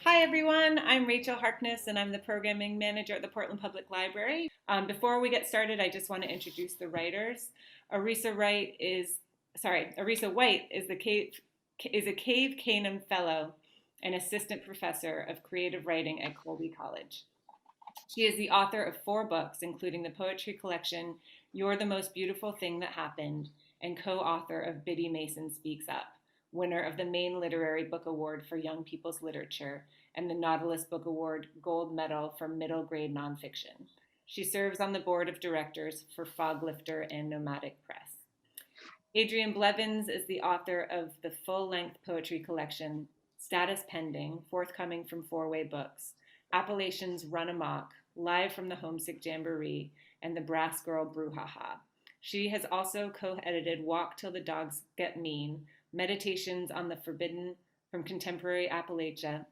Hi everyone, I'm Rachel Harkness and I'm the programming manager at the Portland Public Library. Before we get started, I just want to introduce the writers. Arisa White is a Cave Canem Fellow and Assistant Professor of Creative Writing at Colby College. She is the author of 4 books, including the poetry collection You're the Most Beautiful Thing That Happened, and co-author of Biddy Mason Speaks Up, winner of the Maine Literary Book Award for Young People's Literature and the Nautilus Book Award Gold Medal for Middle Grade Nonfiction. She serves on the board of directors for Foglifter and Nomadic Press. Adrian Blevins is the author of the full-length poetry collection Status Pending, forthcoming from Four-Way Books, Appalachians Run Amok, Live from the Homesick Jamboree, and The Brass Girl Brouhaha. She has also co-edited Walk Till the Dogs Get Mean, Meditations on the Forbidden from Contemporary Appalachia,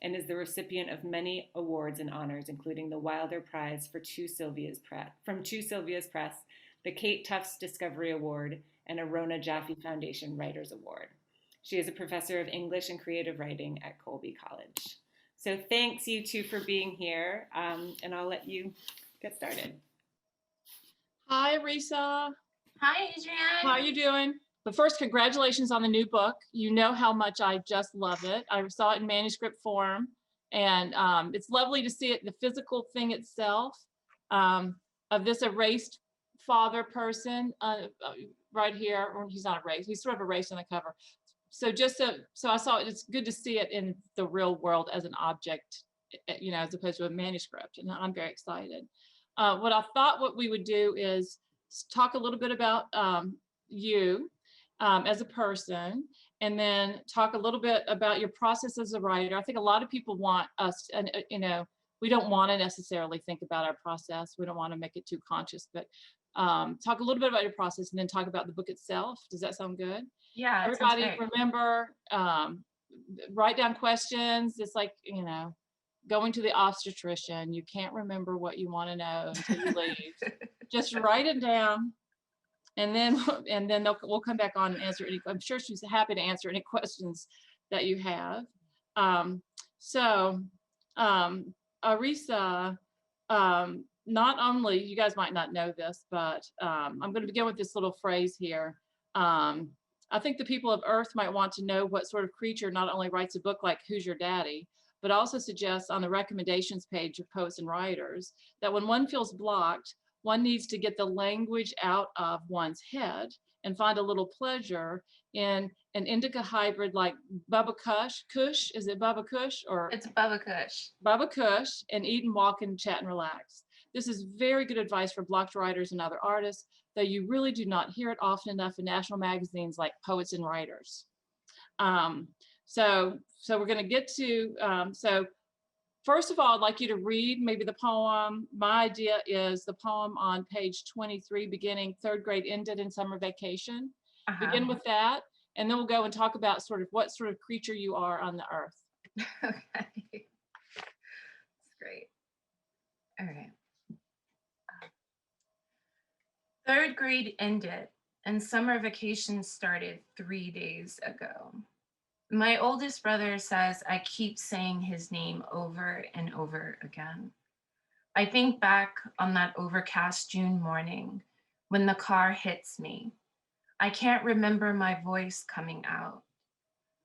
and is the recipient of many awards and honors, including the Wilder Prize from Two Sylvia's Press, the Kate Tufts Discovery Award, and a Rona Jaffe Foundation Writers Award. She is a professor of English and creative writing at Colby College. So thanks you two for being here, and I'll let you get started. Hi, Arisa. Hi, Adrian. How are you doing? But first, congratulations on the new book. You know how much I just love it. I saw it in manuscript form, and it's lovely to see it, the physical thing itself, of this erased father person right here. Or he's not erased, he's sort of erased on the cover. So so I saw it, it's good to see it in the real world as an object, as opposed to a manuscript, and I'm very excited. What I thought what we would do is talk a little bit about you as a person, and then talk a little bit about your process as a writer. I think a lot of people want us, and we don't want to necessarily think about our process. We don't want to make it too conscious, but talk a little bit about your process and then talk about the book itself. Does that sound good? Yeah. Everybody remember, write down questions. It's like, going to the obstetrician. You can't remember what you want to know until you leave. Just write it down, and then we'll come back on and answer any. I'm sure she's happy to answer any questions that you have. Arisa, not only, you guys might not know this, but I'm going to begin with this little phrase here. I think the people of Earth might want to know what sort of creature not only writes a book like Who's Your Daddy, but also suggests on the recommendations page of Poets and Writers that when one feels blocked, one needs to get the language out of one's head and find a little pleasure in an indica hybrid like Bubba Kush. Is it Bubba Kush? Or it's Bubba Kush. Bubba Kush, and eat and walk and chat and relax. This is very good advice for blocked writers and other artists, though you really do not hear it often enough in national magazines like Poets and Writers. So we're going to get to, so first of all, I'd like you to read maybe the poem. My idea is the poem on page 23, beginning third grade ended in summer vacation. Begin with that, and then we'll go and talk about sort of what sort of creature you are on the earth. Okay. That's great. All right. Third grade ended and summer vacation started 3 days ago. My oldest brother says I keep saying his name over and over again. I think back on that overcast June morning when the car hits me. I can't remember my voice coming out.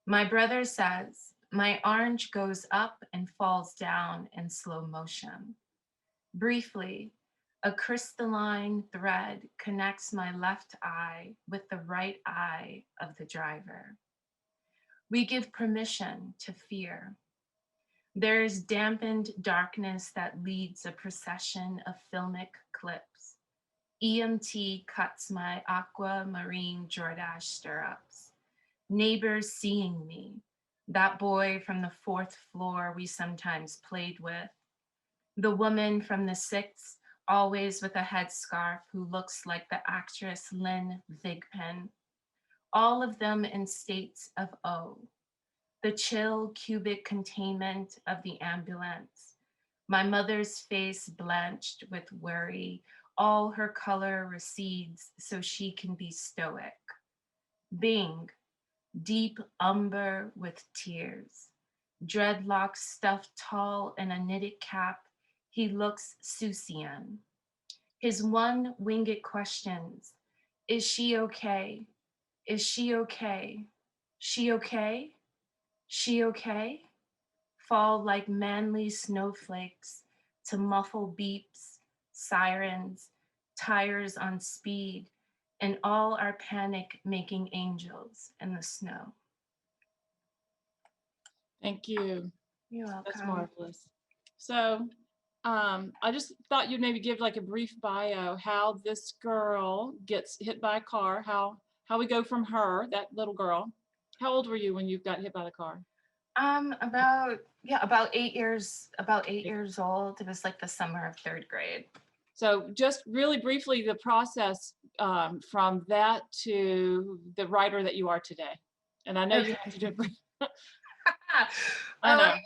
My brother says my orange goes up and falls down in slow motion. Briefly, a crystalline thread connects my left eye with the right eye of the driver. We give permission to fear. There is dampened darkness that leads a procession of filmic clips. EMT cuts my aquamarine Jordache stirrups. Neighbors seeing me, that boy from the 4th floor we sometimes played with. The woman from the 6th, always with a headscarf, who looks like the actress Lynn Thigpen. All of them in states of O. The chill cubic containment of the ambulance. My mother's face blanched with worry. All her color recedes so she can be stoic. Bing, deep umber with tears. dreadlocks stuffed tall in a knitted cap, he looks Susian. His one winged questions, is she okay? Is she okay? She okay? She okay? Fall like manly snowflakes to muffle beeps, sirens, tires on speed, and all our panic making angels in the snow. Thank you. You're That's welcome. marvelous. So I just thought you'd maybe give like a brief bio, how this girl gets hit by a car, how we go from her, that little girl. How old were you when you got hit by the car? About 8 years old. It was like the summer of 3rd grade. So just really briefly, the process from that to the writer that you are today. And I know you have to do it. I know. Oh my God.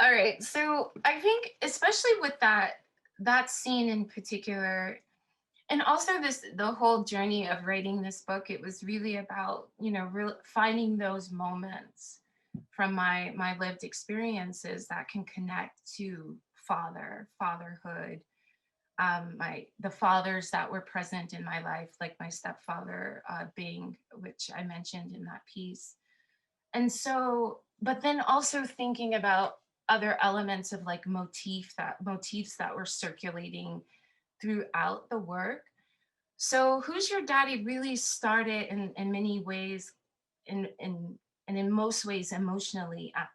All right. So I think especially with that scene in particular, and also the whole journey of writing this book, it was really about, finding those moments from my lived experiences that can connect to fatherhood, the fathers that were present in my life, like my stepfather, being, which I mentioned in that piece. And so, but then also thinking about other elements of like motifs that were circulating throughout the work. So Who's Your Daddy really started in many ways, and in most ways emotionally, at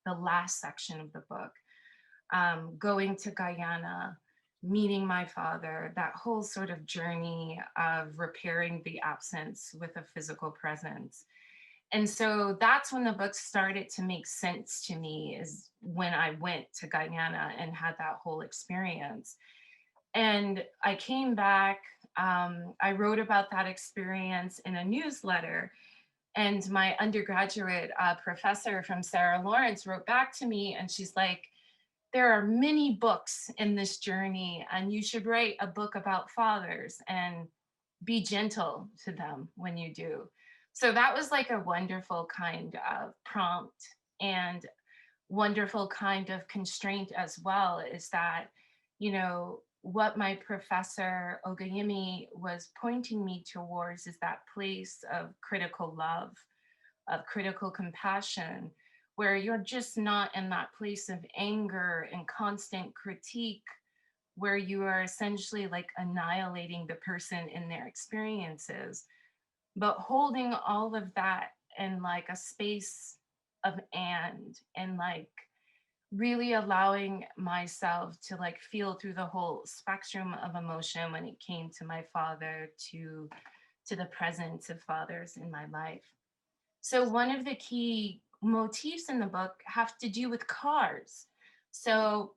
the last section of the book, going to Guyana, meeting my father, that whole sort of journey of repairing the absence with a physical presence. And so that's when the book started to make sense to me, is when I went to Guyana and had that whole experience. And I came back, I wrote about that experience in a newsletter, and my undergraduate professor from Sarah Lawrence wrote back to me, and she's like, there are many books in this journey, and you should write a book about fathers and be gentle to them when you do. So that was like a wonderful kind of prompt and wonderful kind of constraint as well, is that, what my professor Ogayemi was pointing me towards is that place of critical love, of critical compassion, where you're just not in that place of anger and constant critique, where you are essentially like annihilating the person in their experiences, but holding all of that in like a space of and like really allowing myself to like feel through the whole spectrum of emotion when it came to my father, to the presence of fathers in my life. So one of the key motifs in the book have to do with cars. So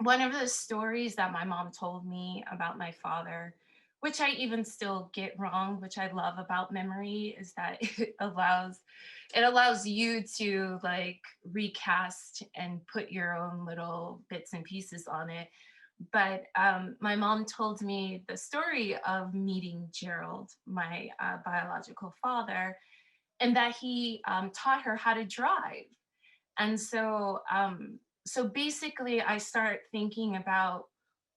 one of the stories that my mom told me about my father, which I even still get wrong, which I love about memory, is that it allows you to like recast and put your own little bits and pieces on it. But my mom told me the story of meeting Gerald, my biological father, and that he taught her how to drive. And so basically I start thinking about,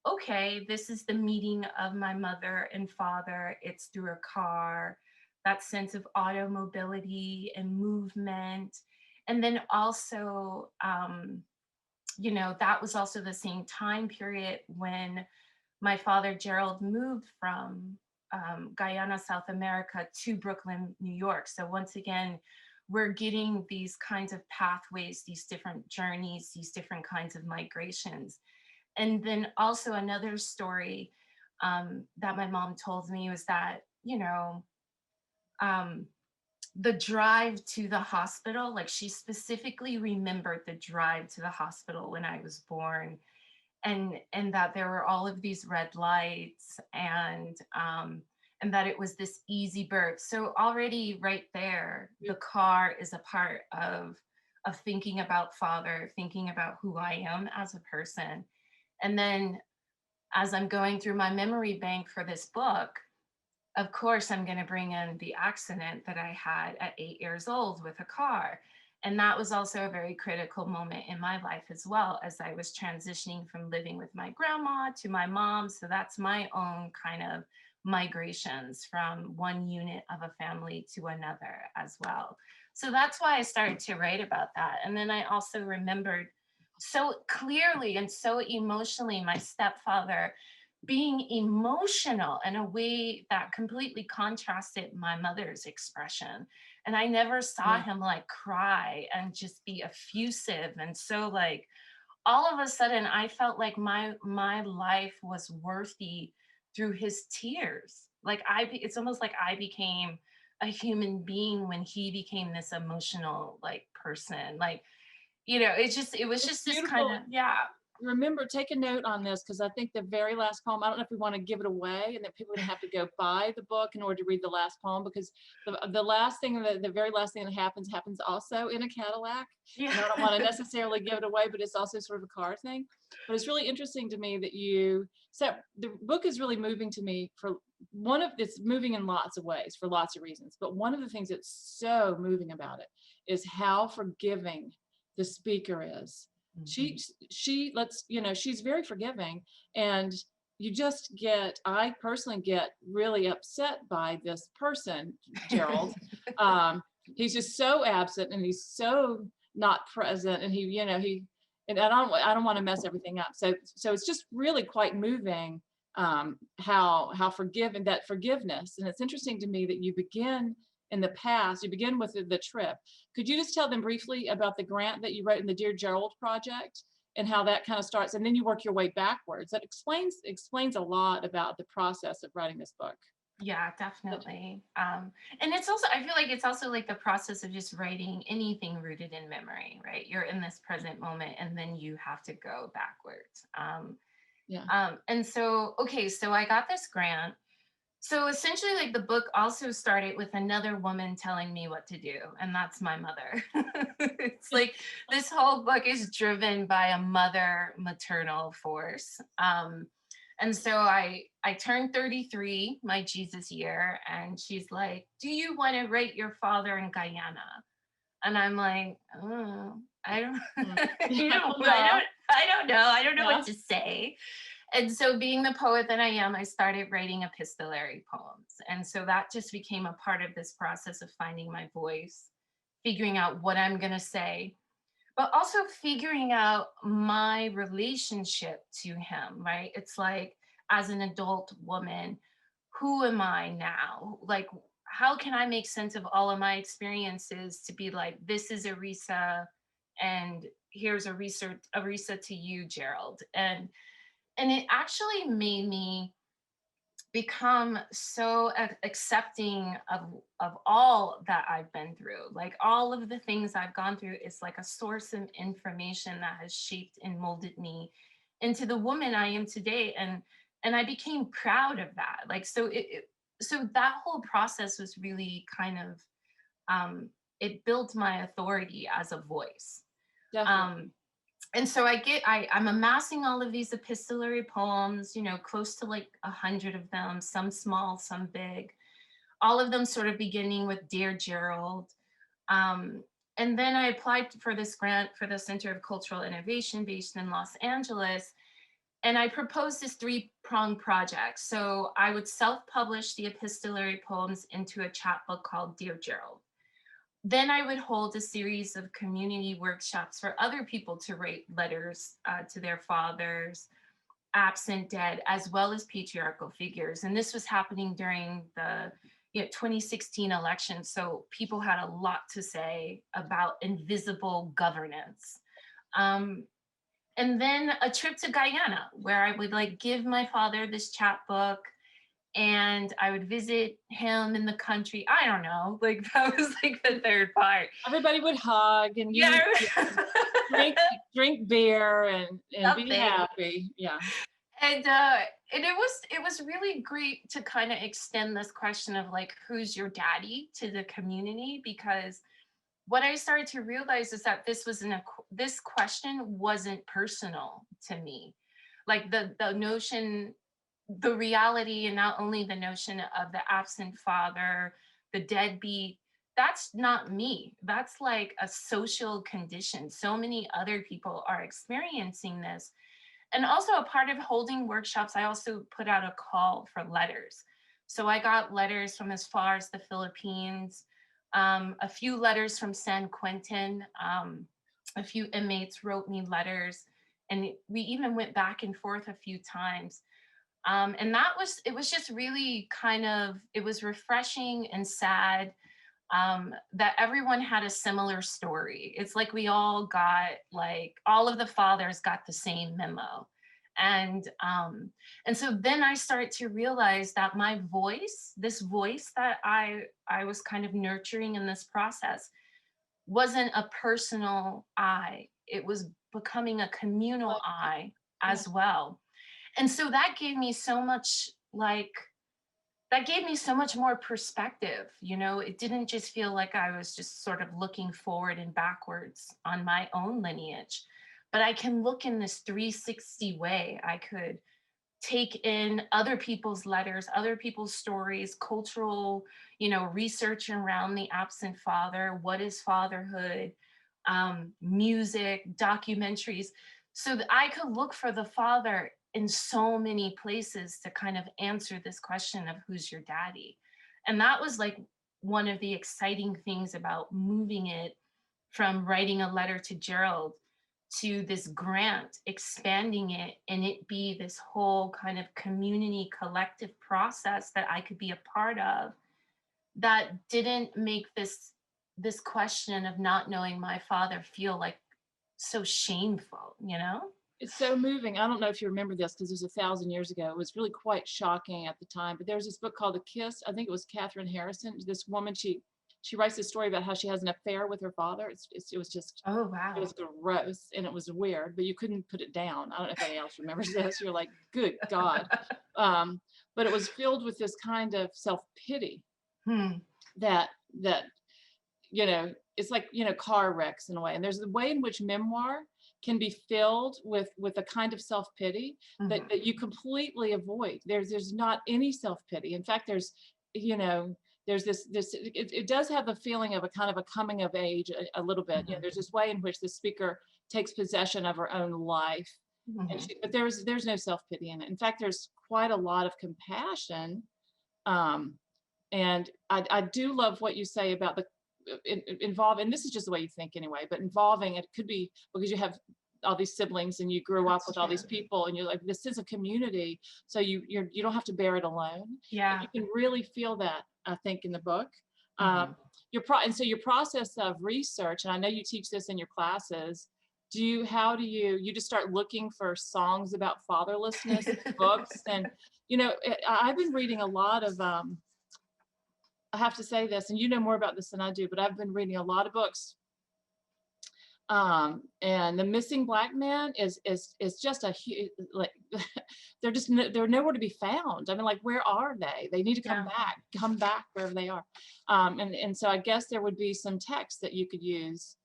okay, this is the meeting of my mother and father. It's through a car, that sense of automobility and movement. And then also, that was also the same time period when my father, Gerald, moved from Guyana, South America to Brooklyn, New York. So once again, we're getting these kinds of pathways, these different journeys, these different kinds of migrations. And then also another story that my mom told me was that, the drive to the hospital, like she specifically remembered the drive to the hospital when I was born, and that there were all of these red lights, and that it was this easy birth. So already right there, the car is a part of thinking about father, thinking about who I am as a person. And then as I'm going through my memory bank for this book, of course, I'm going to bring in the accident that I had at 8 years old with a car. And that was also a very critical moment in my life as well, as I was transitioning from living with my grandma to my mom. So that's my own kind of migrations from one unit of a family to another as well. So that's why I started to write about that. And then I also remembered so clearly and so emotionally my stepfather being emotional in a way that completely contrasted my mother's expression. And I never saw Yeah. him like cry and just be effusive. And so like all of a sudden I felt like my life was worthy through his tears. Like it's almost like I became a human being when he became this emotional like person. Like, it was It's just this kind beautiful. of, yeah. Remember, take a note on this, because I think the very last poem, I don't know if we want to give it away and that people are going to have to go buy the book in order to read the last poem, because the last thing, the very last thing that happens also in a Cadillac. Yeah. And I don't want to necessarily give it away, but it's also sort of a car thing. But it's really interesting to me that so the book is really moving to me it's moving in lots of ways for lots of reasons. But one of the things that's so moving about it is how forgiving the speaker is. Mhm. She's very forgiving, and I personally get really upset by this person, Gerald. He's just so absent, and he's so not present, and and I don't want to mess everything up. So it's just really quite moving, how forgiven that forgiveness. And it's interesting to me that you begin in the past, you begin with the trip. Could you just tell them briefly about the grant that you wrote in the Dear Gerald project and how that kind of starts, and then you work your way backwards? That explains a lot about the process of writing this book. Yeah, definitely. And it's also, I feel like it's also like the process of just writing anything rooted in memory, right? You're in this present moment and then you have to go backwards. Yeah. And so, okay, so I got this grant. So essentially, like the book also started with another woman telling me what to do, and that's my mother. It's like this whole book is driven by a mother maternal force. And so I turned 33, my Jesus year, and she's like, "Do you want to rate your father in Guyana?" And I'm like, "Oh, I don't, I don't know. I don't know. I don't know Yeah. what to say." And so being the poet that I am, I started writing epistolary poems. And so that just became a part of this process of finding my voice, figuring out what I'm going to say, but also figuring out my relationship to him, right? It's like, as an adult woman, who am I now? Like, how can I make sense of all of my experiences to be like, this is Arisa, and here's Arisa to you, Gerald. And it actually made me become so accepting of all that I've been through. Like all of the things I've gone through is like a source of information that has shaped and molded me into the woman I am today. And I became proud of that. Like so that whole process was really kind of it built my authority as a voice. Definitely. Um, and so I'm amassing all of these epistolary poems, close to like 100 of them, some small, some big, all of them sort of beginning with Dear Gerald. And then I applied for this grant for the Center of Cultural Innovation based in Los Angeles. And I proposed this three-pronged project. So I would self-publish the epistolary poems into a chapbook called Dear Gerald. Then I would hold a series of community workshops for other people to write letters to their fathers, absent, dead, as well as patriarchal figures. And this was happening during the 2016 election. So people had a lot to say about invisible governance. And then a trip to Guyana, where I would like give my father this chapbook, and I would visit him in the country. I don't know, like that was like the third part. Everybody would hug, and you Yeah. would drink beer and be Something. happy. Yeah. And it was really great to kind of extend this question of like, who's your daddy to the community, because what I started to realize is that this question wasn't personal to me. Like the notion, the reality, and not only the notion of the absent father, the deadbeat, that's not me. That's like a social condition. So many other people are experiencing this. And also, a part of holding workshops, I also put out a call for letters. So I got letters from as far as the Philippines, a few letters from San Quentin. A few inmates wrote me letters, and we even went back and forth a few times. And it was just really kind of, it was refreshing and sad, that everyone had a similar story. It's like we all got, like, all of the fathers got the same memo. And so then I started to realize that my voice, this voice that I was kind of nurturing in this process, wasn't a personal I. It was becoming a communal I Yeah. as well. And so that gave me so much, like, that gave me so much more perspective. You know, it didn't just feel like I was just sort of looking forward and backwards on my own lineage, but I can look in this 360 way. I could take in other people's letters, other people's stories, cultural, you know, research around the absent father, what is fatherhood, music, documentaries, so that I could look for the father in so many places to kind of answer this question of who's your daddy. And that was like one of the exciting things about moving it from writing a letter to Gerald to this grant, expanding it, and it be this whole kind of community collective process that I could be a part of, that didn't make this question of not knowing my father feel like so shameful, you know? It's so moving. I don't know if you remember this because it was 1,000 years ago. It was really quite shocking at the time. But there's this book called The Kiss. I think it was Catherine Harrison. This woman, she writes this story about how she has an affair with her father. It was just, Oh, it wow. was gross and it was weird, but you couldn't put it down. I don't know if anyone else remembers this. You're like, good God. But it was filled with this kind of self-pity Hmm. that you know, it's like, you know, car wrecks in a way. And there's the way in which memoir can be filled with a kind of self-pity Mhm. that you completely avoid. There's not any self-pity. In fact, there's, you know, there's it does have the feeling of a kind of a coming of age a little bit. You know, Mhm. there's this way in which the speaker takes possession of her own life. And Mhm. but there's no self-pity in it. In fact, there's quite a lot of compassion. Um, and I do love what you say about the involve, and this is just the way you think anyway, but involving, it could be because you have all these siblings and you grew up That's with all these true. people and you're like this sense of community. So you don't have to bear it alone. And Yeah. you can really feel that, I think, in the book. Um, Mhm. and so your process of research, and I know you teach this in your classes, how do you just start looking for songs about fatherlessness in books? And, you know, I've been reading a lot of, I have to say this, and you know more about this than I do, but I've been reading a lot of books. And the missing black man is just a huge, like, they're nowhere to be found. I mean, like, where are they? They need to Yeah. come back wherever they are. And so I guess there would be some text that you could use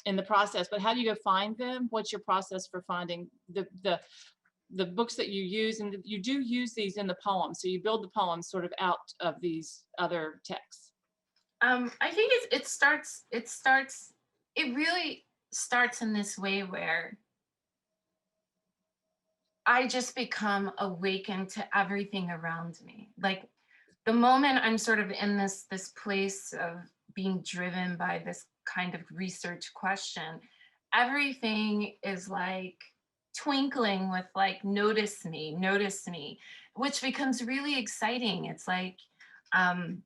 in the process. But how do you go find them? What's your process for finding the books that you use? And you do use these in the poem, so you build the poems sort of out of these other texts. I think it really starts in this way where I just become awakened to everything around me. Like, the moment I'm sort of in this place of being driven by this kind of research question, everything is like twinkling with, like, notice me, which becomes really exciting. It's like, um,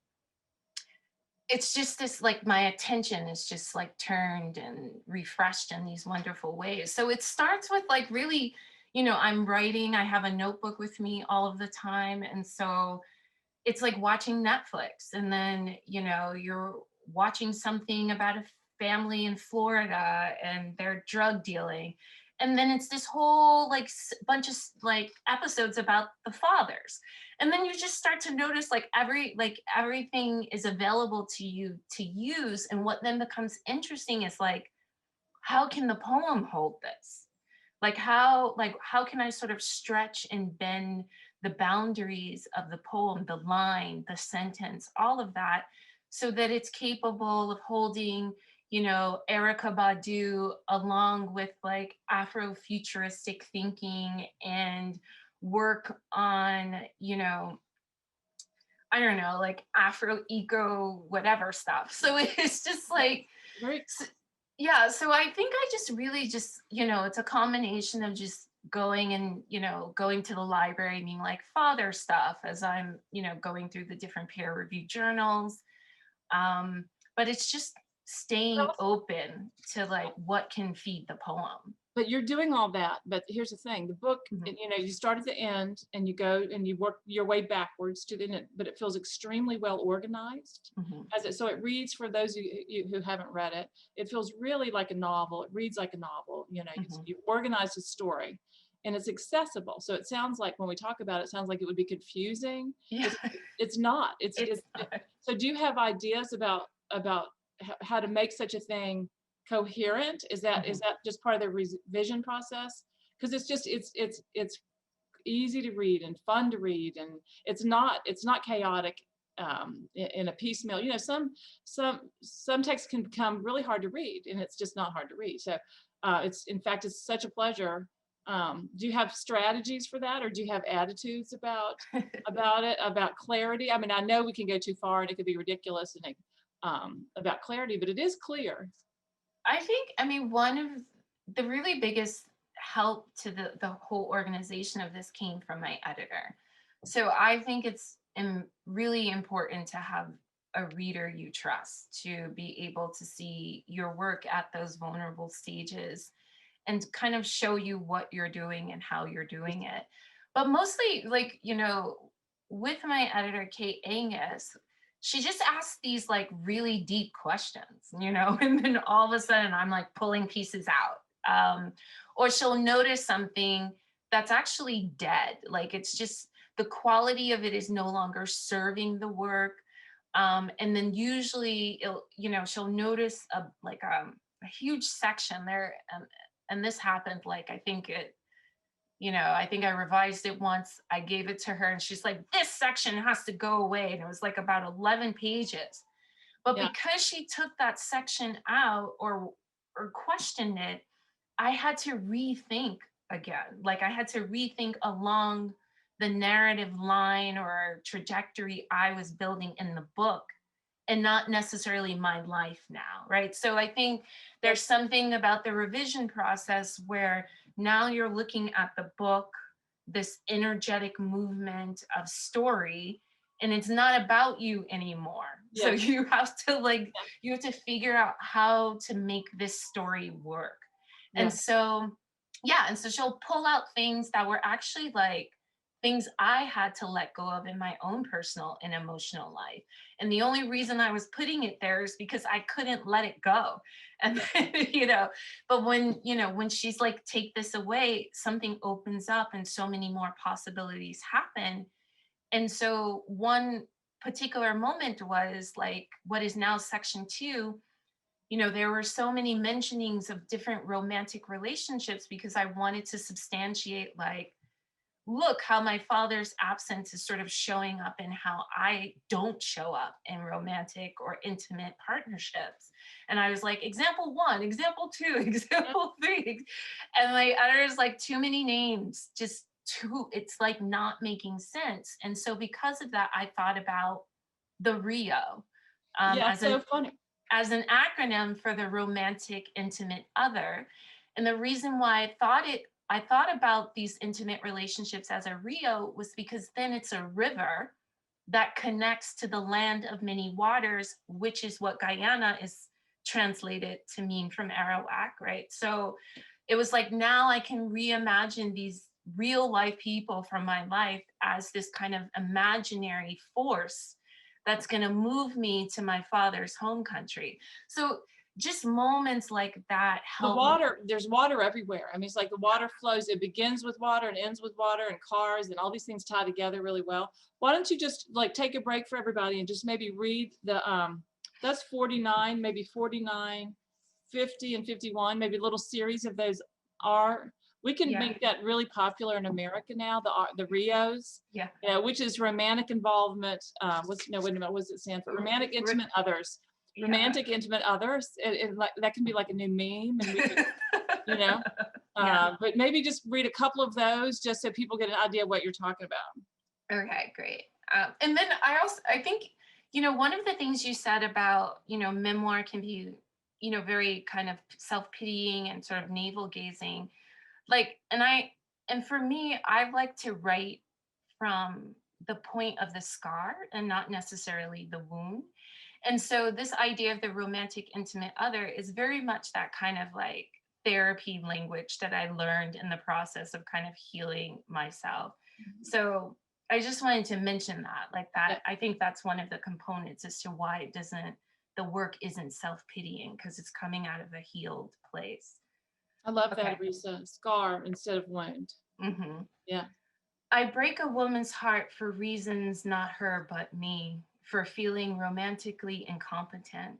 it's just this, like, my attention is just like turned and refreshed in these wonderful ways. So it starts with, like, really, you know, I'm writing, I have a notebook with me all of the time. And so it's like watching Netflix, and then, you know, you're watching something about a family in Florida and their drug dealing. And then it's this whole, like, bunch of, like, episodes about the fathers. And then you just start to notice, like, everything is available to you to use. And what then becomes interesting is, like, how can the poem hold this? Like, how can I sort of stretch and bend the boundaries of the poem, the line, the sentence, all of that, so that it's capable of holding, you know, Erykah Badu along with like Afrofuturistic thinking and work on, you know, I don't know, like Afro eco whatever stuff. So it's just like, Very yeah, so I think I just really just, you know, it's a combination of just going and, you know, going to the library, being like father stuff as I'm, you know, going through the different peer reviewed journals. But it's just staying open to like what can feed the poem. But you're doing all that. But here's the thing, the book, Mhm. you know, you start at the end and you go and you work your way backwards to the end, but it feels extremely well organized. Mhm. As it, so it reads, for those of you who haven't read it, it feels really like a novel. It reads like a novel, you know, Mhm. you organize the story and it's accessible. So it sounds like when we talk about it, it sounds like it would be confusing. Yeah, It's not, it's not. so do you have ideas about how to make such a thing coherent? Is that Mhm. just part of the revision process? Because it's just it's easy to read and fun to read, and it's not chaotic in a piecemeal. You know, some texts can become really hard to read, and it's just not hard to read. So it's, in fact, it's such a pleasure. Do you have strategies for that, or do you have attitudes about it, about clarity? I mean, I know we can go too far and it could be ridiculous, and about clarity, but it is clear. I think, I mean, one of the really biggest help to the whole organization of this came from my editor. So I think it's really important to have a reader you trust to be able to see your work at those vulnerable stages and kind of show you what you're doing and how you're doing it. But mostly, like, you know, with my editor, Kate Angus, she just asks these like really deep questions, you know, and then all of a sudden I'm like pulling pieces out. Or she'll notice something that's actually dead. Like it's just the quality of it is no longer serving the work. And then usually it'll, you know, she'll notice a huge section there. And this happened like, I think it, you know, I think I revised it once. I gave it to her and she's like, this section has to go away. And it was like about 11 pages. But Yeah. because she took that section out or questioned it, I had to rethink again. Like I had to rethink along the narrative line or trajectory I was building in the book and not necessarily my life now, right? So I think there's something about the revision process where now you're looking at the book, this energetic movement of story, and it's not about you anymore. So Yeah. you have to like, you have to figure out how to make this story work. And Yes. so, yeah, and so she'll pull out things that were actually like things I had to let go of in my own personal and emotional life. And the only reason I was putting it there is because I couldn't let it go. And you know, but when, you know, when she's like, take this away, something opens up and so many more possibilities happen. And so one particular moment was like what is now section 2. You know, there were so many mentionings of different romantic relationships because I wanted to substantiate like, look how my father's absence is sort of showing up in how I don't show up in romantic or intimate partnerships. And I was like, example 1, example 2, example 3. And my editor's like, too many names, just too, it's like not making sense. And so because of that, I thought about the Rio Yeah, as so funny. an acronym for the romantic intimate other. And the reason why I thought about these intimate relationships as a Rio was because then it's a river that connects to the land of many waters, which is what Guyana is translated to mean from Arawak, right? So it was like now I can reimagine these real life people from my life as this kind of imaginary force that's going to move me to my father's home country. So just moments like that The help. water, there's water everywhere. I mean, it's like the water flows, it begins with water and ends with water, and cars and all these things tie together really well. Why don't you just like take a break for everybody and just maybe read the, that's 49, maybe 49, 50 and 51, maybe a little series of those are We can Yeah. make that really popular in America now, the Rios, Yeah. which is romantic involvement. Wait a minute, what does it stand for? Romantic intimate others. Yeah. Romantic intimate others. That can be like a new meme, and we can, you know. Yeah. But maybe just read a couple of those just so people get an idea of what you're talking about. Okay, great. And then I think, one of the things you said about, memoir can be, very kind of self-pitying and sort of navel gazing. Like, and for me, I like to write from the point of the scar and not necessarily the wound. And so this idea of the romantic intimate other is very much that kind of like therapy language that I learned in the process of kind of healing myself. So I just wanted to mention that, like that, Yeah. I think that's one of the components as to why the work isn't self-pitying, because it's coming out of a healed place. I love Okay. that, Arisa. Scar instead of wound. Mm-hmm. Yeah. I break a woman's heart for reasons not her but me, for feeling romantically incompetent,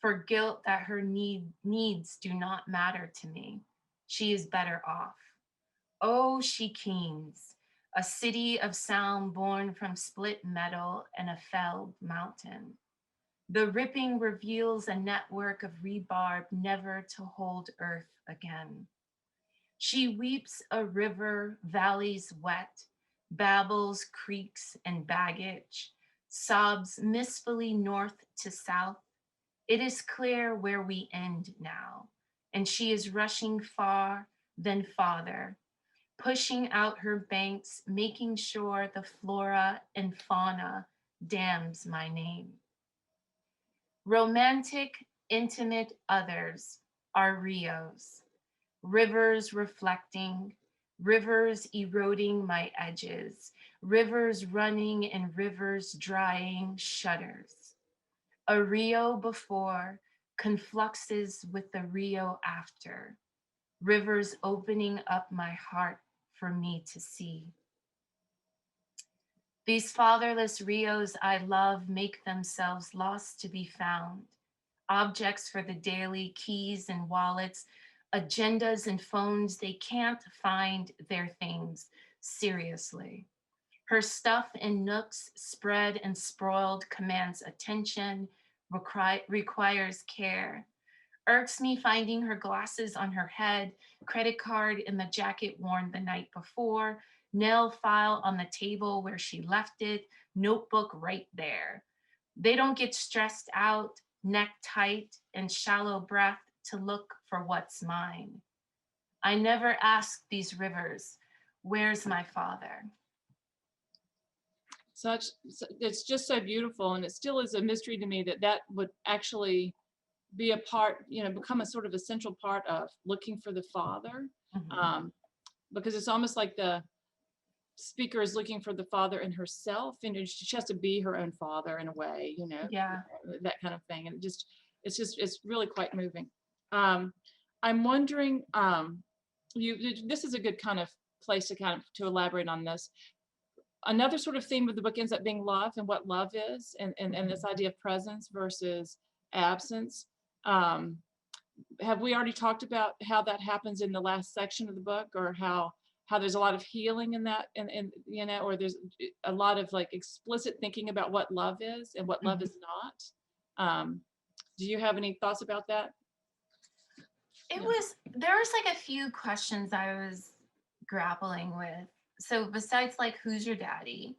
for guilt that her needs do not matter to me. She is better off. Oh, she keens, a city of sound born from split metal and a felled mountain. The ripping reveals a network of rebarb never to hold earth again. She weeps a river, valleys wet, babbles creeks and baggage, sobs mistfully north to south. It is clear where we end now, and she is rushing far, then farther, pushing out her banks, making sure the flora and fauna damns my name. Romantic, intimate others are Rios, rivers reflecting, rivers eroding my edges, rivers running and rivers drying shudders. A Rio before confluxes with the Rio after, rivers opening up my heart for me to see. These fatherless Rios I love make themselves lost to be found, objects for the daily, keys and wallets, agendas and phones. They can't find their things seriously. Her stuff in nooks, spread and sprawled, commands attention, requires care. Irks me finding her glasses on her head, credit card in the jacket worn the night before, nail file on the table where she left it, notebook right there. They don't get stressed out, neck tight and shallow breath to look for what's mine. I never ask these rivers, where's my father? It's just so beautiful, and it still is a mystery to me that would actually be a part, become a sort of essential part of looking for the father. Mhm. Because it's almost like the speaker is looking for the father in herself, and she has to be her own father in a way, Yeah. that kind of thing. And it's really quite moving. I'm wondering, this is a good kind of place to elaborate on this. Another sort of theme of the book ends up being love and what love is, and this idea of presence versus absence. Have we already talked about how that happens in the last section of the book, or how there's a lot of healing in that, and or there's a lot of like explicit thinking about what love is and what love is not? Do you have any thoughts about that? There was like a few questions I was grappling with. So besides like, who's your daddy?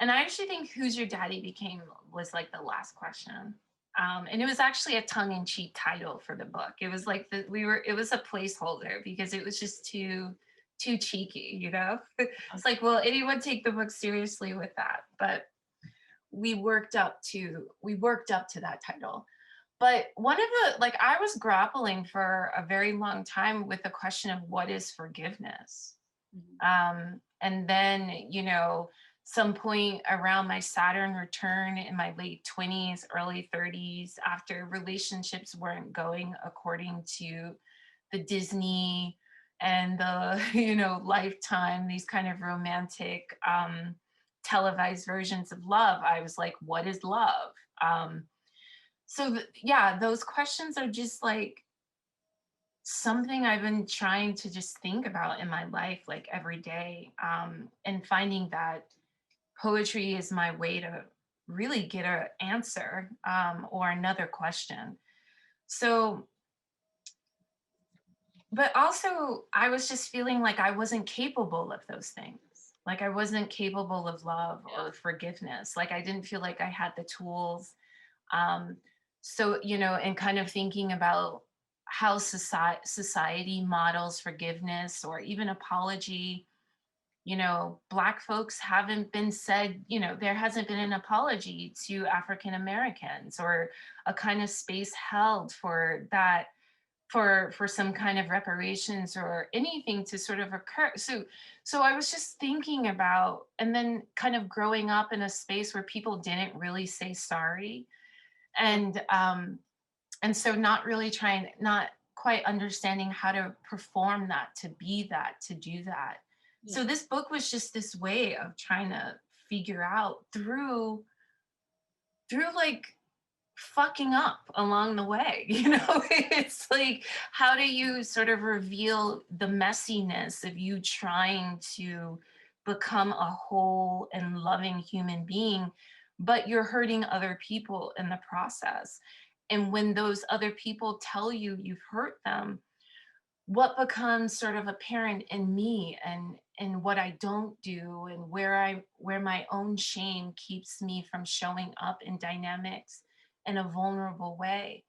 And I actually think who's your daddy was like the last question. And it was actually a tongue-in-cheek title for the book. It was like it was a placeholder because it was just too cheeky, It's like, will anyone take the book seriously with that? But we worked up to that title. But one of I was grappling for a very long time with the question of what is forgiveness. And then, some point around my Saturn return in my late 20s, early 30s, after relationships weren't going according to the Disney and the, Lifetime, these kind of romantic televised versions of love, I was like, what is love? Those questions are just like something I've been trying to just think about in my life, like every day, and finding that poetry is my way to really get an answer, or another question. So, but also I was just feeling like I wasn't capable of those things. Like I wasn't capable of love or forgiveness. Like I didn't feel like I had the tools. Um, so, and kind of thinking about how society models forgiveness or even apology. Black folks haven't been said, there hasn't been an apology to African Americans, or a kind of space held for that, for some kind of reparations or anything to sort of occur. So I was just thinking about, and then kind of growing up in a space where people didn't really say sorry, and so not quite understanding how to perform that, to be that, to do that. So this book was just this way of trying to figure out through like fucking up along the way. It's like, how do you sort of reveal the messiness of you trying to become a whole and loving human being, but you're hurting other people in the process. And when those other people tell you you've hurt them, what becomes sort of apparent in me, and what I don't do, and where my own shame keeps me from showing up in dynamics in a vulnerable way.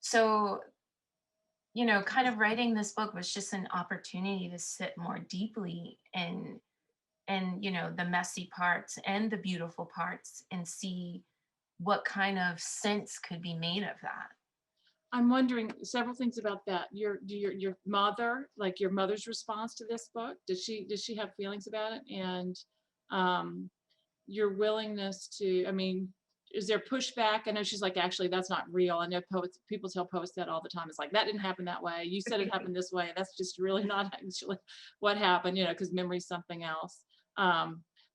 So, kind of writing this book was just an opportunity to sit more deeply in the messy parts and the beautiful parts, and see what kind of sense could be made of that. I'm wondering several things about that. Your mother, like your mother's response to this book, did she have feelings about it? And your willingness to, I mean, is there pushback? I know she's like, actually, that's not real. I know people tell poets that all the time. It's like, that didn't happen that way. You said it happened this way. That's just really not actually what happened, because memory's something else.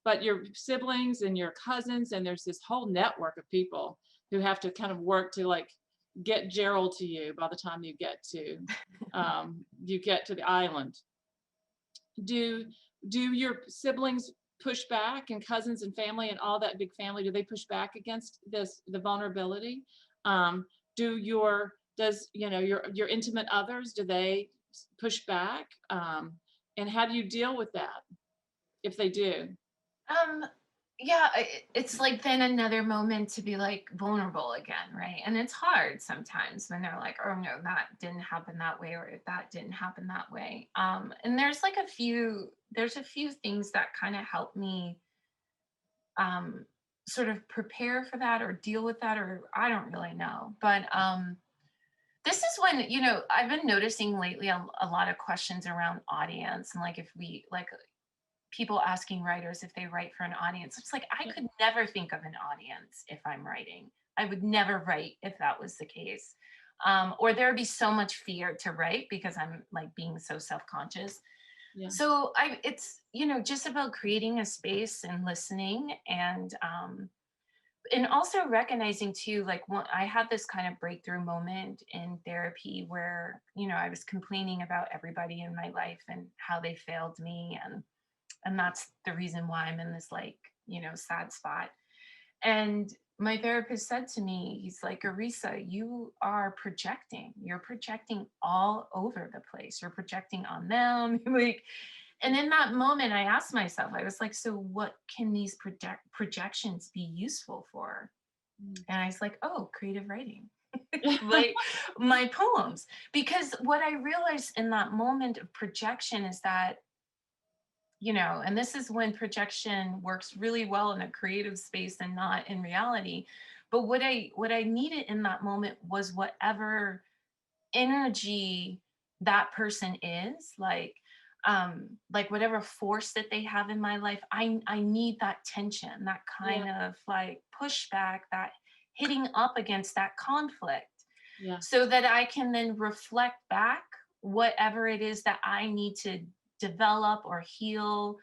But your siblings and your cousins, and there's this whole network of people who have to kind of work to like get Gerald to you by the time you get to the island. Do your siblings push back, and cousins and family and all that big family, do they push back against the vulnerability? Does your intimate others, do they push back? And how do you deal with that if they do? Um, yeah, it's like then another moment to be like vulnerable again, right? And it's hard sometimes when they're like, "Oh no, that didn't happen that way," or "That didn't happen that way." And there's a few things that kind of help me um sort of prepare for that or deal with that, or I don't really know. But this is when, I've been noticing lately a lot of questions around audience, and like if we like people asking writers if they write for an audience. It's like, I could never think of an audience if I'm writing. I would never write if that was the case. Or there would be so much fear to write because I'm like being so self-conscious. Yeah. So it's, just about creating a space and listening, and also recognizing too, like I had this kind of breakthrough moment in therapy where, I was complaining about everybody in my life and how they failed me, and that's the reason why I'm in this like, sad spot. And my therapist said to me, he's like, "Arisa, you are projecting. You're projecting all over the place. You're projecting on them." Like, and in that moment, I asked myself, I was like, "So what can these projections be useful for?" And I was like, "Oh, creative writing." Like my poems. Because what I realized in that moment of projection is that, and this is when projection works really well in a creative space and not in reality. But what I needed in that moment was whatever energy that person is, like whatever force that they have in my life. I need that tension, that kind of like pushback, that hitting up against that conflict, so that I can then reflect back whatever it is that I need to develop or heal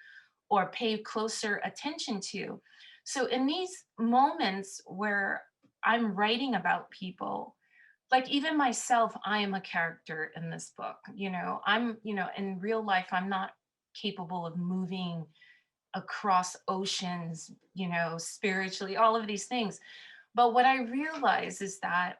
or pay closer attention to. So in these moments where I'm writing about people, like even myself, I am a character in this book. I'm, in real life, I'm not capable of moving across oceans, spiritually, all of these things. But what I realize is that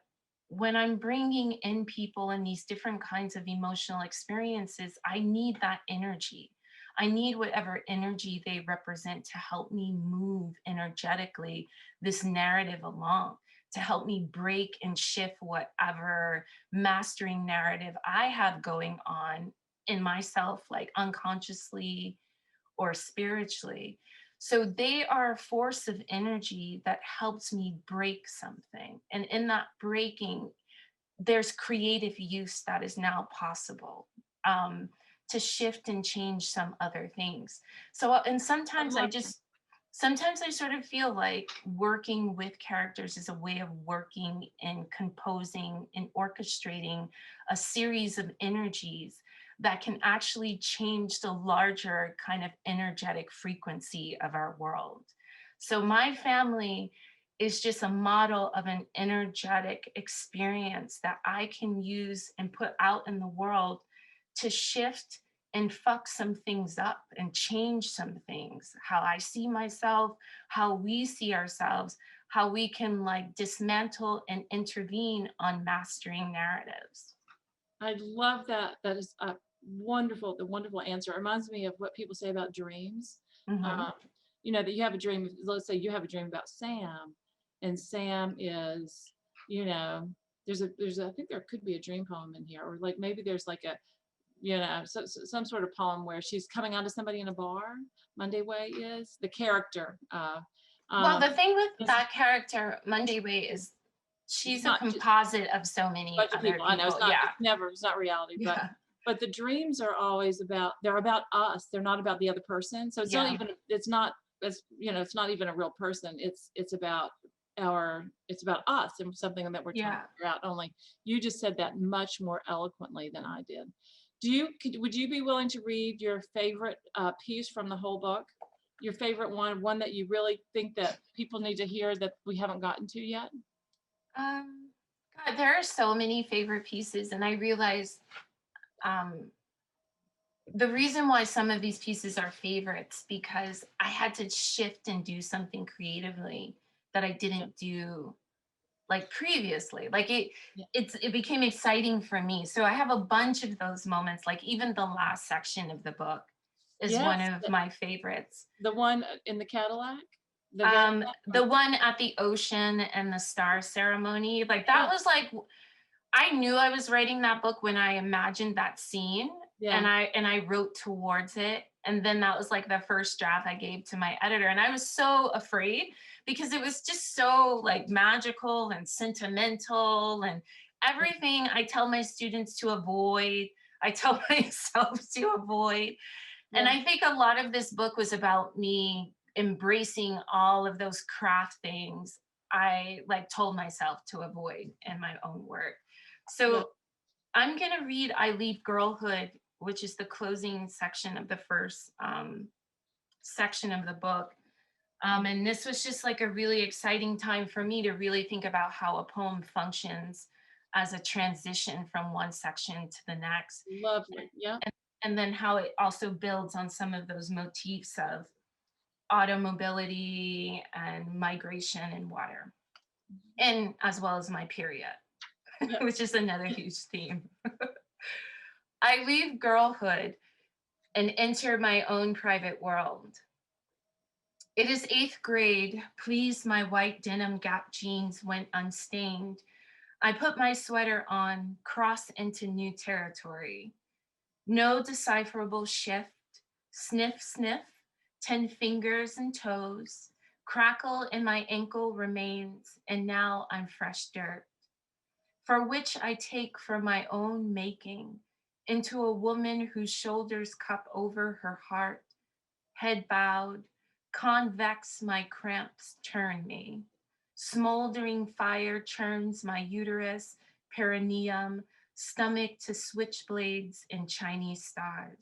when I'm bringing in people in these different kinds of emotional experiences, I need that energy. I need whatever energy they represent to help me move energetically this narrative along, to help me break and shift whatever mastering narrative I have going on in myself, like unconsciously or spiritually. So they are a force of energy that helps me break something. And in that breaking, there's creative use that is now possible, to shift and change some other things. So, and I love sometimes I sort of feel like working with characters is a way of working and composing and orchestrating a series of energies that can actually change the larger kind of energetic frequency of our world. So my family is just a model of an energetic experience that I can use and put out in the world to shift and fuck some things up and change some things, how I see myself, how we see ourselves, how we can like dismantle and intervene on mastering narratives. I love that. That is a wonderful answer. It reminds me of what people say about dreams. Mhm. Um, that you have a dream, let's say you have a dream about Sam, and Sam is, I think there could be a dream poem in here, or like maybe there's like a, some sort of poem where she's coming on to somebody in a bar. Monday Way is the character. Well, Um, the thing with it's, that character, Monday Way, is it's she's a not just composite of so many bunch of other people. I know people. Yeah. it's not reality, Yeah. but the dreams are always they're about us. They're not about the other person. So Yeah. it's not it's not even a real person. It's about us and something that we're trying to Yeah. figure out. Only you just said that much more eloquently than I did. Would you be willing to read your favorite piece from the whole book? Your favorite one that you really think that people need to hear that we haven't gotten to yet? Um, God, there are so many favorite pieces, and I realize um, the reason why some of these pieces are favorites because I had to shift and do something creatively that I Yeah. didn't do like previously. Like Yeah. it became exciting for me. So I have a bunch of those moments. Like even the last section of the book is one Yes, of my favorites. the one in the Cadillac, the very The one at the ocean and the star ceremony, like that yeah, was like I knew I was writing that book when I imagined that scene, yeah, and I wrote towards it, and then that was like the first draft I gave to my editor, and I was so afraid because it was just so like magical and sentimental and everything I tell my students to avoid, I tell myself to avoid. And yeah. I think a lot of this book was about me embracing all of those craft things I like told myself to avoid in my own work. Yeah. So I'm going to read I Leave Girlhood, which is the closing section of the first section of the book. And this was just like a really exciting time for me to really think about how a poem functions as a transition from one section to the next. Lovely. Yeah. And then how it also builds on some of those motifs of automobility and migration and water, and as well as my period, Yeah. which is another huge theme. I leave girlhood and enter my own private world. It is 8th grade. Please, my white denim Gap jeans went unstained. I put my sweater on, cross into new territory. No decipherable shift. Sniff, sniff, 10 fingers and toes. Crackle in my ankle remains, and now I'm fresh dirt, for which I take for my own making, into a woman whose shoulders cup over her heart, head bowed, convex my cramps turn me. Smoldering fire churns my uterus, perineum, stomach to switchblades and Chinese stars.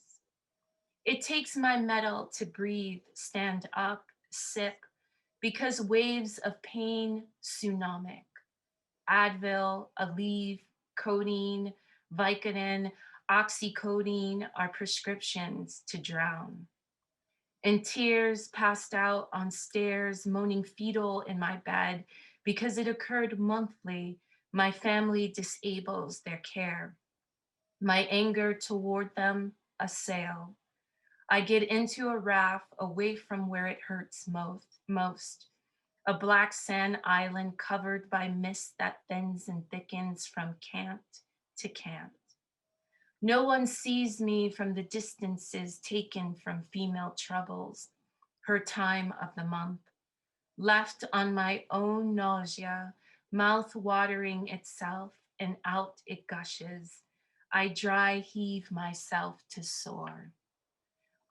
It takes my mettle to breathe, stand up, sip, because waves of pain tsunamic. Advil, Aleve, codeine, Vicodin, oxycodone are prescriptions to drown. In tears, passed out on stairs, moaning fetal in my bed because it occurred monthly. My family disables their care. My anger toward them assail. I get into a raft away from where it hurts most. A black sand island covered by mist that thins and thickens from cant to cant. No one sees me from the distances taken from female troubles, her time of the month. Left on my own nausea, mouth watering itself, and out it gushes. I dry heave myself to soar.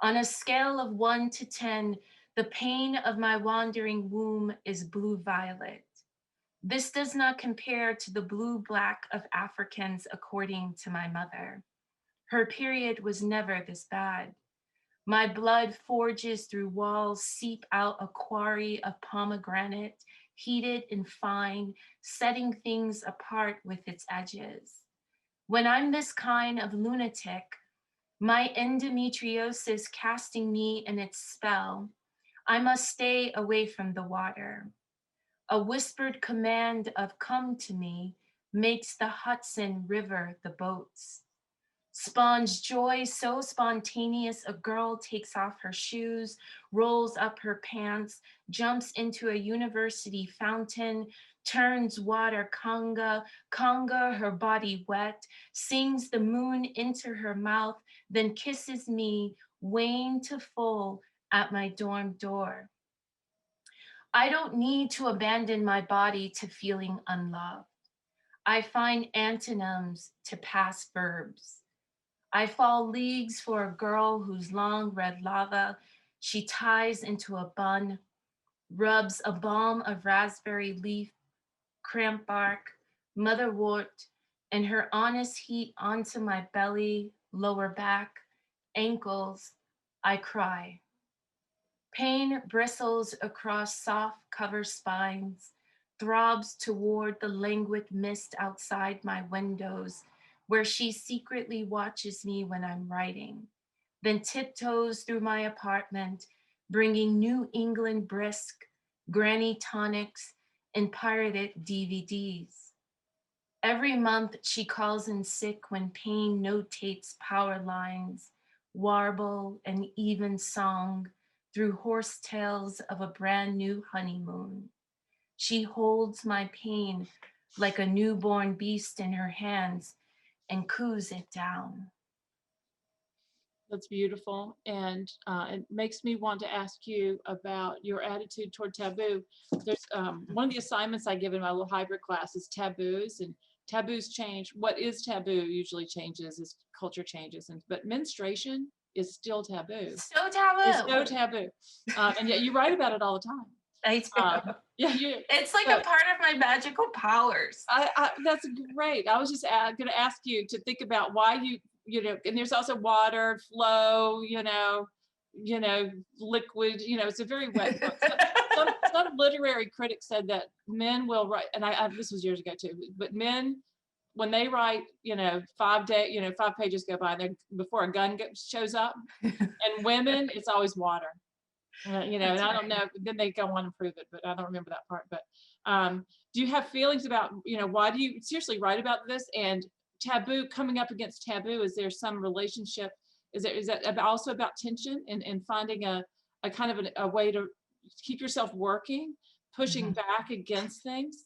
On a scale of 1 to 10, the pain of my wandering womb is blue-violet. This does not compare to the blue-black of Africans, according to my mother. Her period was never this bad. My blood forges through walls, seep out a quarry of pomegranate, heated and fine, setting things apart with its edges. When I'm this kind of lunatic, my endometriosis casting me in its spell, I must stay away from the water. A whispered command of come to me makes the Hudson River the boats. Spawns joy so spontaneous, a girl takes off her shoes, rolls up her pants, jumps into a university fountain, turns water conga, her body wet, sings the moon into her mouth, then kisses me, wane to full, at my dorm door. I don't need to abandon my body to feeling unloved. I find antonyms to past verbs. I fall leagues for a girl whose long red lava she ties into a bun, rubs a balm of raspberry leaf, cramp bark, motherwort, and her honest heat onto my belly, lower back, ankles. I cry. Pain bristles across soft cover spines, throbs toward the languid mist outside my windows, where she secretly watches me when I'm writing, then tiptoes through my apartment, bringing New England brisk, granny tonics, and pirated DVDs. Every month she calls in sick when pain notates power lines, warble and even song through horse tales of a brand new honeymoon. She holds my pain like a newborn beast in her hands and coos it down. That's beautiful. And it makes me want to ask you about your attitude toward taboo. There's one of the assignments I give in my little hybrid class is taboos, and taboos change. What is taboo usually changes as culture changes, but menstruation is still taboo. So taboo. It's so taboo. And yet you write about it all the time. I do. Yeah, it's like a part of my magical powers. That's great. I was just going to ask you to think about why and there's also water, flow, liquid, it's a very wet book. Some literary critics said that men will write, and this was years ago too, but men, when they write, 5 pages go by before a gun shows up, and women, it's always water. And I don't know, then they go on and prove it, but I don't remember that part. But do you have feelings about, why do you seriously write about this? And taboo, coming up against taboo, is there some relationship? Is that also about tension and finding a kind of a way to keep yourself working, pushing back against things?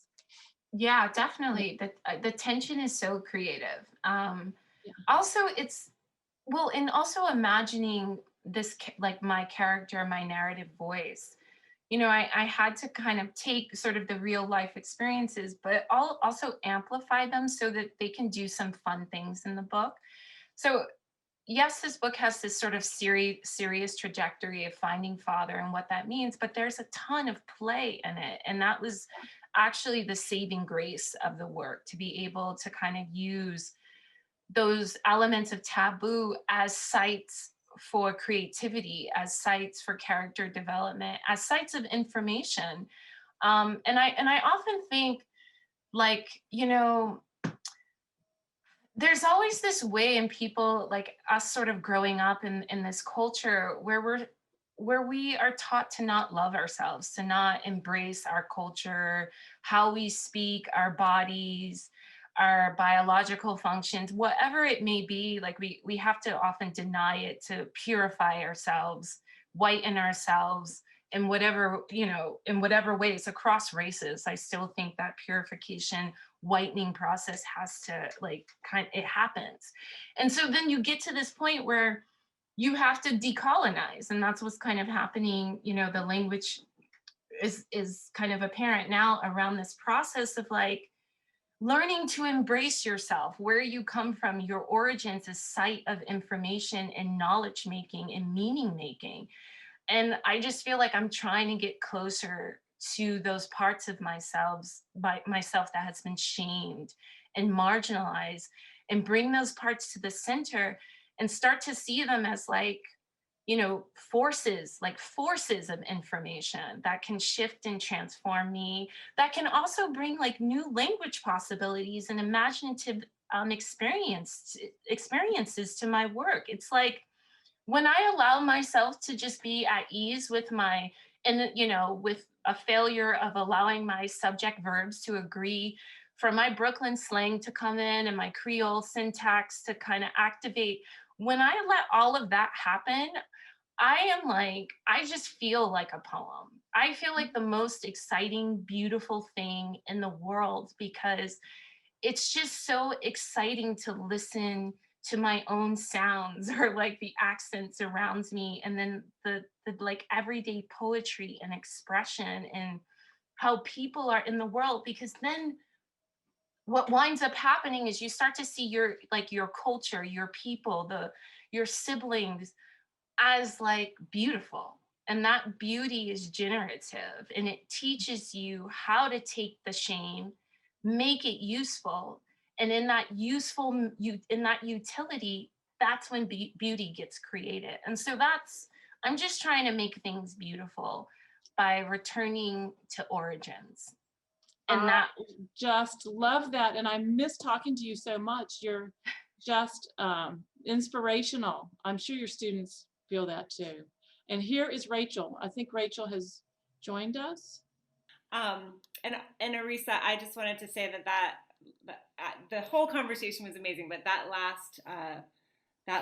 Yeah, definitely. The tension is so creative. Also, and also imagining this, like my character, my narrative voice. I had to kind of take sort of the real life experiences, but I'll also amplify them so that they can do some fun things in the book. So yes, this book has this sort of serious trajectory of finding father and what that means, but there's a ton of play in it. And that was actually the saving grace of the work, to be able to kind of use those elements of taboo as sites for creativity, as sites for character development, as sites of information. And I often think like, you know, there's always this way in people like us sort of growing up in this culture where we are taught to not love ourselves, to not embrace our culture, how we speak, our bodies, our biological functions, whatever it may be. Like we have to often deny it to purify ourselves, whiten ourselves in whatever, you know, in whatever ways across races. I still think that purification whitening process has to like it happens. And so then you get to this point where you have to decolonize, and that's what's kind of happening. You know, the language is kind of apparent now around this process of like learning to embrace yourself, where you come from, your origins, a site of information and knowledge making and meaning making. And I just feel like I'm trying to get closer to those parts of myself that has been shamed and marginalized, and bring those parts to the center and start to see them as like, you know, forces, like forces of information that can shift and transform me, that can also bring like new language possibilities and imaginative experiences to my work. It's like when I allow myself to just be at ease with my, and you know, with a failure of allowing my subject verbs to agree, for my Brooklyn slang to come in and my Creole syntax to kind of activate, when I let all of that happen, I am like, I just feel like a poem. I feel like the most exciting, beautiful thing in the world, because it's just so exciting to listen to my own sounds or like the accents around me, and then the like everyday poetry and expression and how people are in the world. Because then what winds up happening is you start to see your like your culture, your people, your siblings as like beautiful, and that beauty is generative, and it teaches you how to take the shame, make it useful, and in that in that utility, that's when beauty gets created. And so that's, I'm just trying to make things beautiful by returning to origins. And I that just love that. And I miss talking to you so much. You're just inspirational. I'm sure your students feel that too. And here is Rachel. I think Rachel has joined us. Um, and Arisa, I just wanted to say that the whole conversation was amazing, but that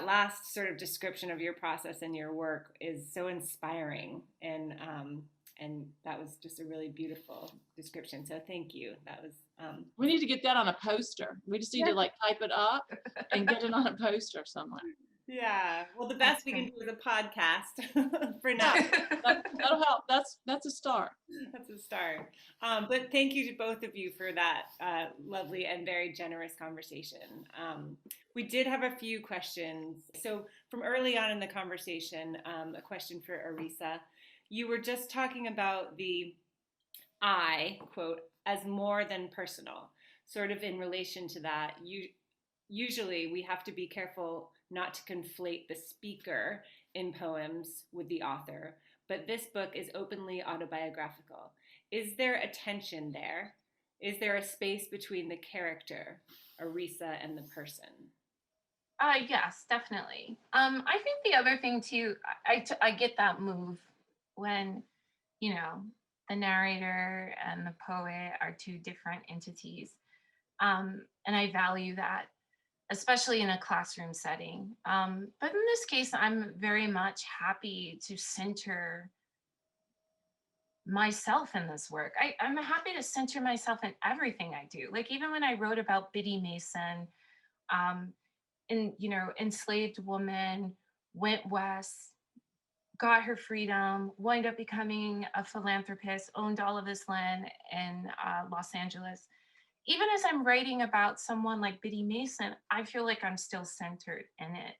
last sort of description of your process and your work is so inspiring, and that was just a really beautiful description. So thank you. That was. We need to get that on a poster. We just need to like type it up and get it on a poster somewhere. Yeah. Well, the best we can do is a podcast for now. That'll help. That's a start. That's a start. But thank you to both of you for that lovely and very generous conversation. We did have a few questions. So from early on in the conversation, a question for Arisa. You were just talking about the I, quote, as more than personal, sort of in relation to that. Usually we have to be careful not to conflate the speaker in poems with the author, but this book is openly autobiographical. Is there a tension there? Is there a space between the character, Arisa, and the person? Yes, definitely. I think the other thing too, I get that move when, you know, the narrator and the poet are two different entities. And I value that, especially in a classroom setting. But in this case, I'm very much happy to center myself in this work. I'm happy to center myself in everything I do. Like even when I wrote about Biddy Mason, and you know, enslaved woman, went west, got her freedom, wound up becoming a philanthropist, owned all of this land in Los Angeles. Even as I'm writing about someone like Biddy Mason, I feel like I'm still centered in it.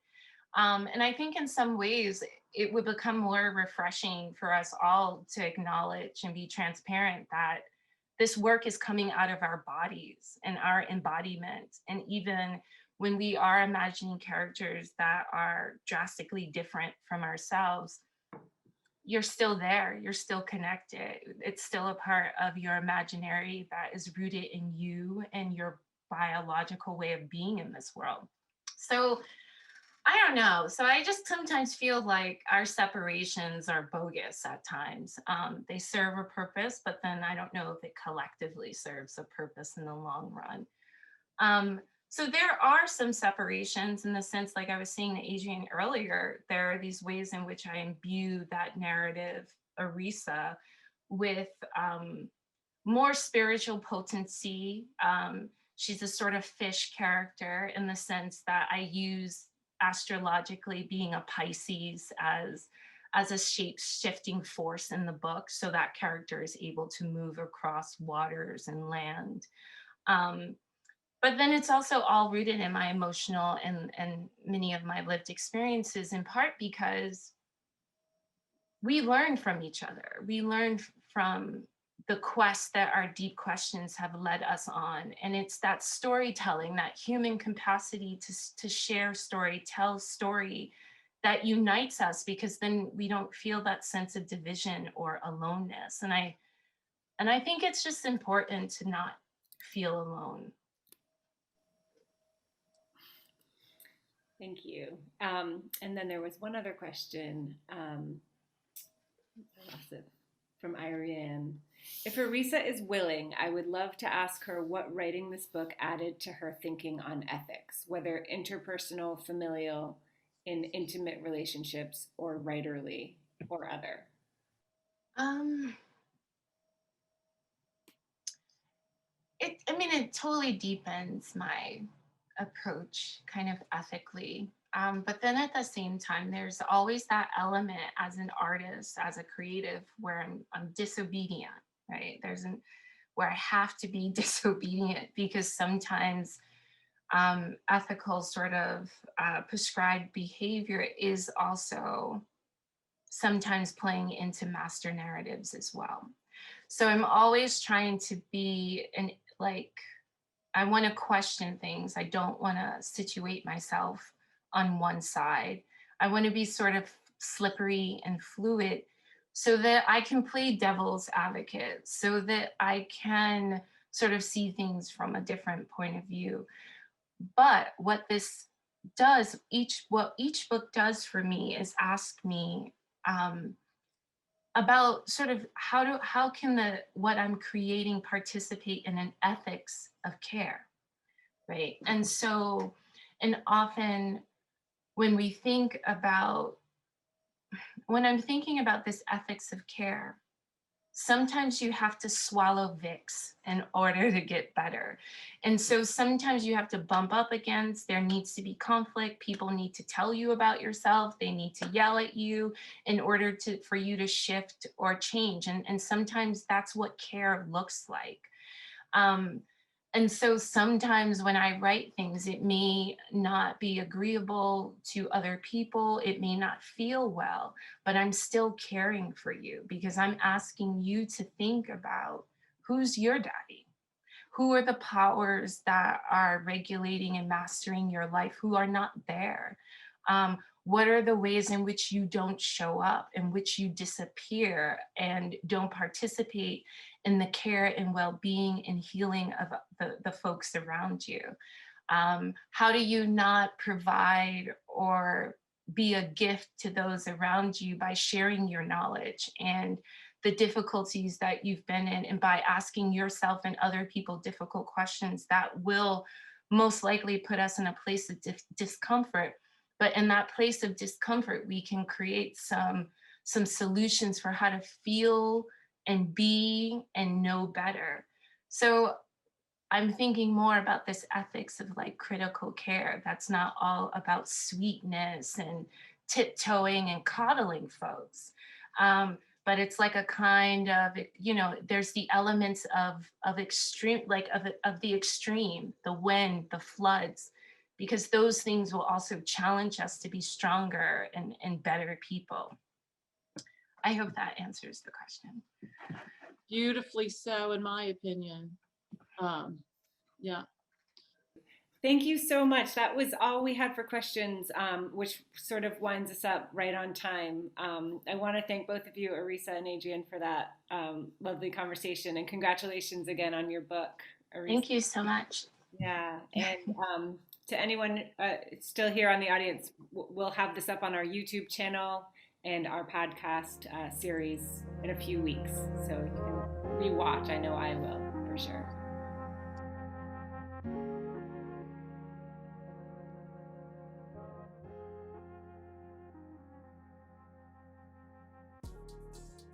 And I think in some ways it would become more refreshing for us all to acknowledge and be transparent that this work is coming out of our bodies and our embodiment. And even when we are imagining characters that are drastically different from ourselves, you're still there, you're still connected. It's still a part of your imaginary that is rooted in you and your biological way of being in this world. So I don't know. So I just sometimes feel like our separations are bogus at times. They serve a purpose, but then I don't know if it collectively serves a purpose in the long run. So there are some separations in the sense, like I was saying to Adrian earlier, there are these ways in which I imbue that narrative, Arisa, with more spiritual potency. She's a sort of fish character in the sense that I use astrologically being a Pisces as a shape-shifting force in the book, so that character is able to move across waters and land. But then it's also all rooted in my emotional and many of my lived experiences, in part because we learn from each other. We learn from the quest that our deep questions have led us on. And it's that storytelling, that human capacity to share story, tell story, that unites us, because then we don't feel that sense of division or aloneness. And I think it's just important to not feel alone. Thank you. And then there was one other question. I lost it, from Irene. If Arisa is willing, I would love to ask her what writing this book added to her thinking on ethics, whether interpersonal, familial, in intimate relationships, or writerly, or other. It totally deepens my approach kind of ethically. But then at the same time, there's always that element as an artist, as a creative, where I'm disobedient, right? Where I have to be disobedient, because sometimes ethical sort of prescribed behavior is also sometimes playing into master narratives as well. So I'm always trying to be I want to question things. I don't want to situate myself on one side. I want to be sort of slippery and fluid so that I can play devil's advocate, so that I can sort of see things from a different point of view. But what this does, what each book does for me is ask me about sort of how can what I'm creating participate in an ethics of care, right? And so, and often when I'm thinking about this ethics of care, sometimes you have to swallow Vicks in order to get better. And so sometimes you have to bump up against, there needs to be conflict. People need to tell you about yourself. They need to yell at you in order for you to shift or change. And sometimes that's what care looks like. And so sometimes when I write things, it may not be agreeable to other people. It may not feel well, but I'm still caring for you, because I'm asking you to think about, who's your daddy? Who are the powers that are regulating and mastering your life, who are not there? What are the ways in which you don't show up, in which you disappear and don't participate in the care and well-being and healing of the folks around you? How do you not provide or be a gift to those around you by sharing your knowledge and the difficulties that you've been in, and by asking yourself and other people difficult questions that will most likely put us in a place of discomfort? But in that place of discomfort, we can create some solutions for how to feel and be and know better. So I'm thinking more about this ethics of like critical care. That's not all about sweetness and tiptoeing and coddling folks. But it's like a kind of, there's the elements of extreme, like of the extreme, the wind, the floods, because those things will also challenge us to be stronger and better people. I hope that answers the question. Beautifully so, in my opinion. Yeah. Thank you so much. That was all we had for questions, which sort of winds us up right on time. I want to thank both of you, Arisa and Adrian, for that lovely conversation, and congratulations again on your book, Arisa. Thank you so much. Yeah, and to anyone still here on the audience, we'll have this up on our YouTube channel and our podcast series in a few weeks, so you can rewatch. I know I will, for sure.